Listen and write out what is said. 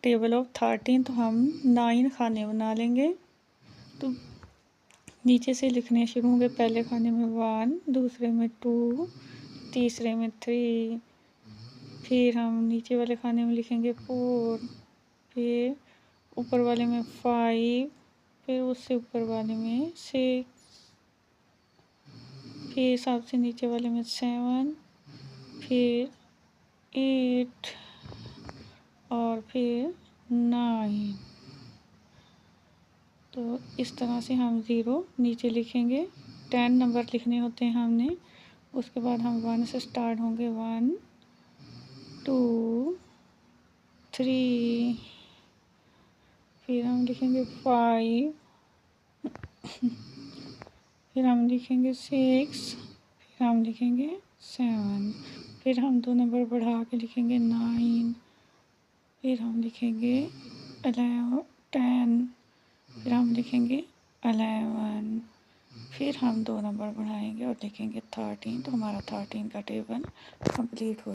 Table of 13, तो हम 9 खाने बना लेंगे। तो नीचे से लिखने शुरू होंगे। पहले खाने में 1, दूसरे में 2, तीसरे में 3, फिर हम नीचे वाले खाने में लिखेंगे 4, फिर ऊपर वाले में 5, फिर उससे ऊपर वाले में 6, फिर हिसाब से नीचे वाले में 7, फिर 8 और फिर 9। तो इस तरह से हम 0 नीचे लिखेंगे। 10 नंबर लिखने होते हैं हमने। उसके बाद हम 1 से स्टार्ट होंगे। 1, 2, 3, फिर हम लिखेंगे 5, फिर हम लिखेंगे 6, फिर हम लिखेंगे 7, फिर हम 2 नंबर बढ़ा के लिखेंगे 9, फिर हम लिखेंगे 11, 10, फिर हम लिखेंगे 11, फिर हम 2 नंबर बढ़ाएंगे और लिखेंगे 13। तो हमारा 13 का टेबल कंप्लीट हो